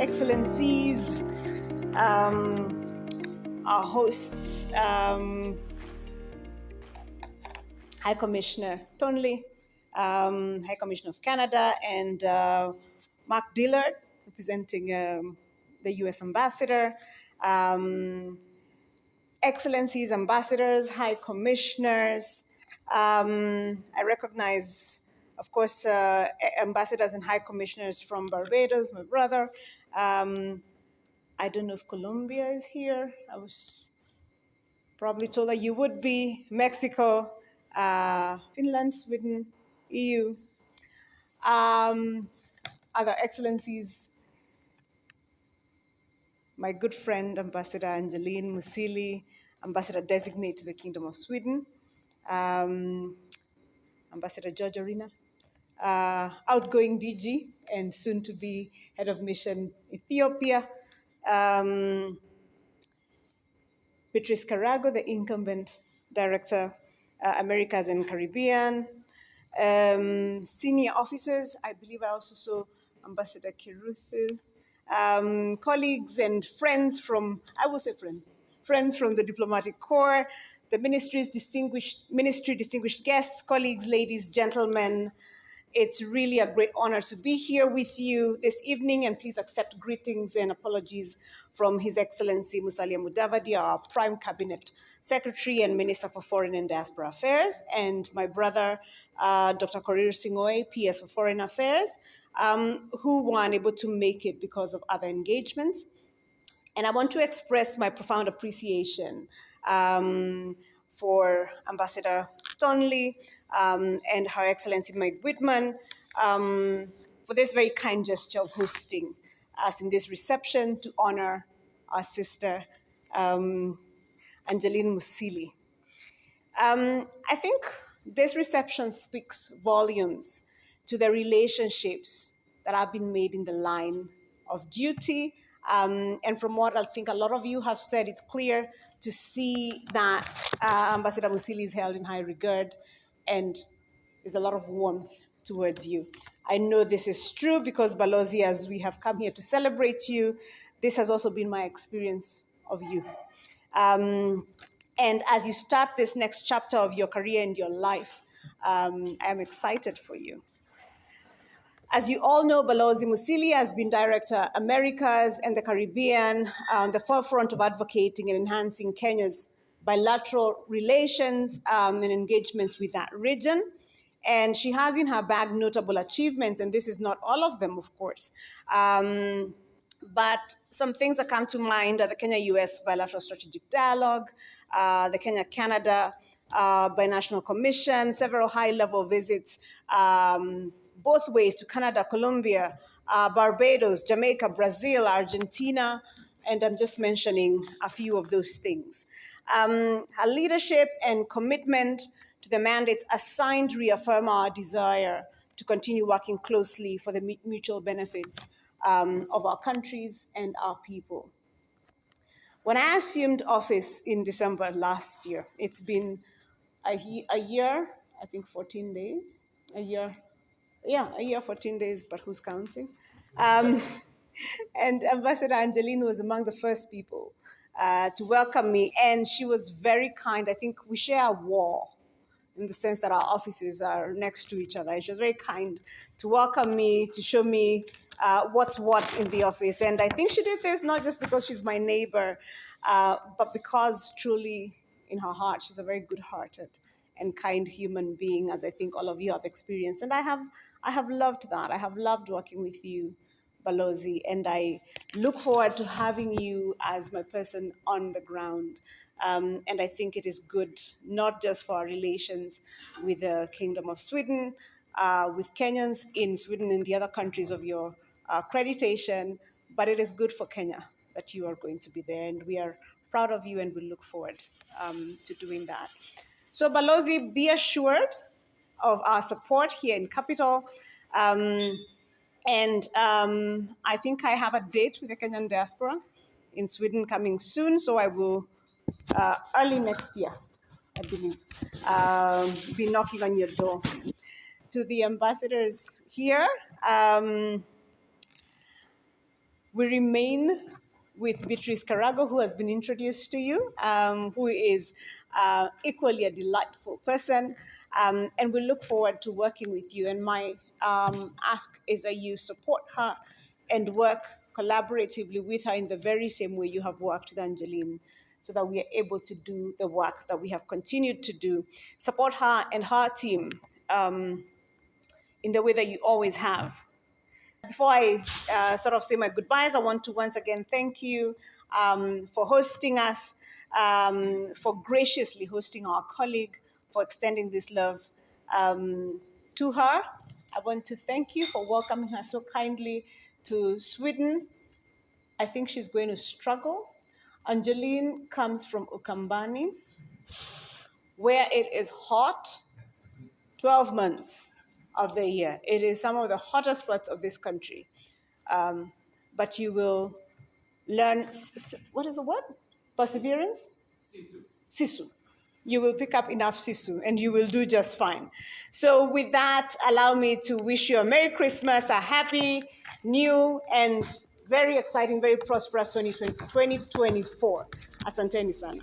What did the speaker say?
Excellencies, our hosts, High Commissioner Tonley, High Commissioner of Canada, and Mark Dillard, representing the U.S. Ambassador, Excellencies, Ambassadors, High Commissioners. I recognize, of course, ambassadors and high commissioners from Barbados, my brother. I don't know if Colombia is here. I was probably told that you would be. Mexico, Finland, Sweden, EU. Other excellencies, my good friend, Ambassador Angeline Musili, Ambassador-designate to the Kingdom of Sweden, Ambassador George Arena, outgoing DG and soon to be head of mission Ethiopia, Beatrice Carago, the incumbent director, Americas and Caribbean, senior officers. I believe I also saw Ambassador Kiruthu, colleagues and friends from, I will say friends from the diplomatic corps, the ministry's distinguished guests, colleagues, ladies, gentlemen. It's really a great honor to be here with you this evening, and please accept greetings and apologies from His Excellency Musalia Mudavadi, our Prime Cabinet Secretary and Minister for Foreign and Diaspora Affairs, and my brother, Dr. Korir Singoe, PS for Foreign Affairs, who were unable to make it because of other engagements. And I want to express my profound appreciation for Ambassador Tonley and Her Excellency Mike Whitman for this very kind gesture of hosting us in this reception to honor our sister, Angeline Musili. I think this reception speaks volumes to the relationships that have been made in the line of duty. And from what I think a lot of you have said, it's clear to see that Ambassador Musili is held in high regard and there's a lot of warmth towards you. I know this is true because Balozi, as we have come here to celebrate you, this has also been my experience of you. And as you start this next chapter of your career and your life, I am excited for you. As you all know, Balozi Musili has been Director Americas and the Caribbean, on the forefront of advocating and enhancing Kenya's bilateral relations and engagements with that region. And she has in her bag notable achievements, and this is not all of them, of course. But some things that come to mind are the Kenya-US Bilateral Strategic Dialogue, the Kenya-Canada Binational Commission, several high-level visits, both ways to Canada, Colombia, Barbados, Jamaica, Brazil, Argentina, and I'm just mentioning a few of those things. Her leadership and commitment to the mandates assigned reaffirm our desire to continue working closely for the mutual benefits of our countries and our people. When I assumed office in December last year, it's been a year, I think 14 days, a year, 14 days, but who's counting? And Ambassador Angeline was among the first people to welcome me, and she was very kind. I think we share a wall in the sense that our offices are next to each other. And she was very kind to welcome me, to show me what's what in the office. And I think she did this not just because she's my neighbor, but because truly in her heart, she's a very good-hearted and kind human being, as I think all of you have experienced. And I have loved that. I have loved working with you, Balozi, and I look forward to having you as my person on the ground. And I think it is good, not just for our relations with the Kingdom of Sweden, with Kenyans in Sweden and the other countries of your accreditation, but it is good for Kenya that you are going to be there. And we are proud of you and we look forward to doing that. So Balozi, be assured of our support here in Capital. I think I have a date with the Kenyan diaspora in Sweden coming soon, so I will, early next year, I believe, be knocking on your door. To the ambassadors here, We remain with Beatrice Carago, who has been introduced to you, who is equally a delightful person, and we look forward to working with you. And my ask is that you support her and work collaboratively with her in the very same way you have worked with Angeline, so that we are able to do the work that we have continued to do. Support her and her team in the way that you always have. Before I sort of say my goodbyes, I want to once again thank you for hosting us, for graciously hosting our colleague, for extending this love to her. I want to thank you for welcoming her so kindly to Sweden. I think she's going to struggle. Angeline comes from Ukambani, where it is hot 12 months of the year. It is some of the hottest spots of this country. But you will learn, what is the word? Perseverance? Sisu. Sisu. You will pick up enough sisu and you will do just fine. So with that, allow me to wish you a Merry Christmas, a happy, new, and very exciting, very prosperous 2024. Asanteni sana.